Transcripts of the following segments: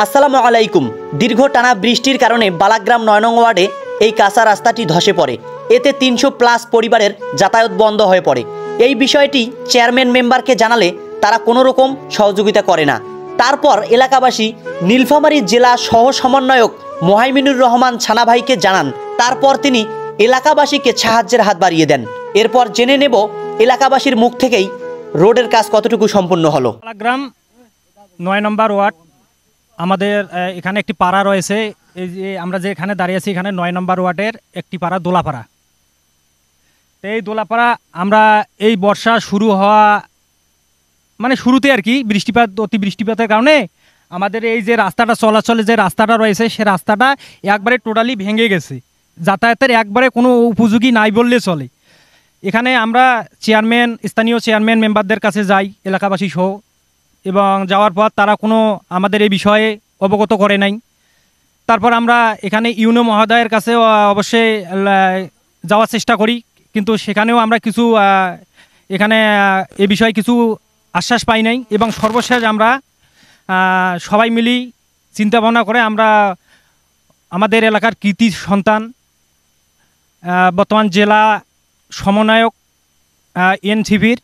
আসসালামু আলাইকুম। দীর্ঘ টানা বৃষ্টির কারণে বালাগ্রাম ৯ নং ওয়ার্ডে এই কাঁচা রাস্তাটি ধসে পড়ে। এতে ৩০০+ পরিবারের যাতায়াত বন্ধ হয়ে পড়ে। এই বিষয়টি চেয়ারম্যান মেম্বারকে জানালে তারা কোনো রকম সহযোগিতা করে না। তারপর এলাকাবাসী নীলফামারী জেলা সহ সমন্বয়ক মোহাইমিনুর রহমান ছানা ভাইকে জানান। তারপর তিনি এলাকাবাসীকে সাহায্যের হাত বাড়িয়ে দেন। এরপর জেনে নেব এলাকাবাসীর মুখ থেকেই রোডের কাজ কতটুকু সম্পূর্ণ হলো। বালাগ্রাম ৯ নম্বর ওয়ার্ড, আমাদের এখানে একটি পাড়া রয়েছে। এই যে আমরা যে এখানে দাঁড়িয়ে আছি, এখানে ৯ নম্বর ওয়ার্ডের একটি পাড়া দোলাপাড়া। তো এই দোলাপাড়া আমরা এই বর্ষা শুরু হওয়া মানে শুরুতে আর কি অতি বৃষ্টিপাতের কারণে আমাদের এই যে রাস্তাটা চলাচলে যে রাস্তাটা রয়েছে সে রাস্তাটা একবারে টোটালি ভেঙে গেছে। যাতায়াতের একবারে কোনো উপযোগী নাই বললে চলে। এখানে আমরা স্থানীয় চেয়ারম্যান মেম্বারদের কাছে যাই, এলাকাবাসী সহ, এবং যাওয়ার পর তারা কোনো আমাদের এই বিষয়ে অবগত করে নাই। তারপর আমরা এখানে ইউনো মহোদয়ের কাছে অবশ্যই যাওয়ার চেষ্টা করি, কিন্তু সেখানেও আমরা কিছু এখানে এ বিষয়ে কিছু আশ্বাস পাই নাই। এবং সর্বশেষ আমরা সবাই মিলি চিন্তা ভাবনা করে আমরা আমাদের এলাকার কৃতি সন্তান বর্তমান জেলা সমন্বয়ক এনসিপির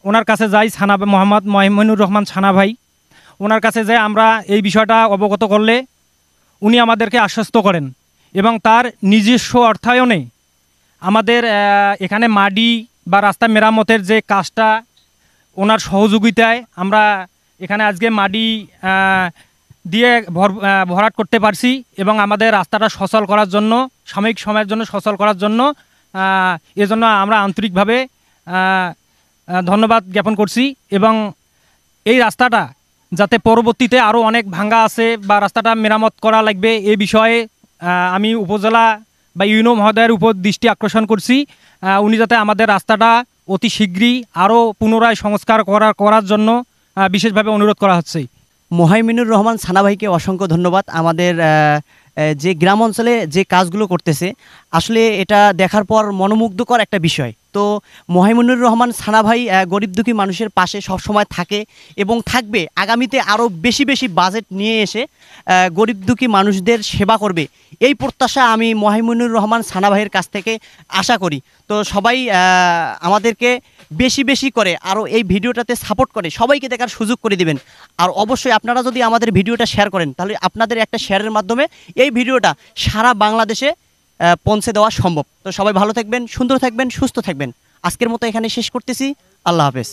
ওনার কাছে যাই, মোহাম্মদ মোহাইমিনুর রহমান ছানা ভাই। ওনার কাছে যাই আমরা এই বিষয়টা অবগত করলে উনি আমাদেরকে আশ্বস্ত করেন এবং তার নিজস্ব অর্থায়নে আমাদের এখানে মাটি বা রাস্তা মেরামতের যে কাজটা ওনার সহযোগিতায় আমরা এখানে আজকে মাটি দিয়ে ভরাট করতে পারছি এবং আমাদের রাস্তাটা সচল করার জন্য, সাময়িক সময়ের জন্য সচল করার জন্য এজন্য আমরা আন্তরিকভাবে ধন্যবাদ জ্ঞাপন করছি। এবং এই রাস্তাটা যাতে পরবর্তীতে আরও অনেক ভাঙ্গা আছে বা রাস্তাটা মেরামত করা লাগবে, এই বিষয়ে আমি উপজেলা বা ইউনো মহোদয়ের উপর দৃষ্টি আকর্ষণ করছি। উনি যাতে আমাদের রাস্তাটা অতি শীঘ্রই আরও পুনরায় সংস্কার করার জন্য বিশেষভাবে অনুরোধ করা হচ্ছে। মোহাইমিনুর রহমান ছানা ভাইকে অসংখ্য ধন্যবাদ। আমাদের যে গ্রাম অঞ্চলে যে কাজগুলো করতেছে আসলে এটা দেখার পর মনোমুগ্ধকর একটা বিষয়। তো মোহাইমিনুর রহমান ছানা ভাই গরিব দুঃখী মানুষের পাশে সবসময় থাকে এবং থাকবে। আগামীতে আরও বেশি বেশি বাজেট নিয়ে এসে গরিব দুঃখী মানুষদের সেবা করবে, এই প্রত্যাশা আমি মোহাইমিনুর রহমান ছানা ভাইয়ের কাছ থেকে আশা করি। তো সবাই আমাদেরকে বেশি বেশি করে আরও এই ভিডিওটাতে সাপোর্ট করে সবাইকে দেখার সুযোগ করে দিবেন। আর অবশ্যই আপনারা যদি আমাদের ভিডিওটা শেয়ার করেন তাহলে আপনাদের একটা শেয়ারের মাধ্যমে এই ভিডিওটা সারা বাংলাদেশে পৌঁছে দেওয়া সম্ভব। তো সবাই ভালো থাকবেন, সুন্দর থাকবেন, সুস্থ থাকবেন। আজকের মতো এখানে শেষ করতেছি। আল্লাহ হাফেজ।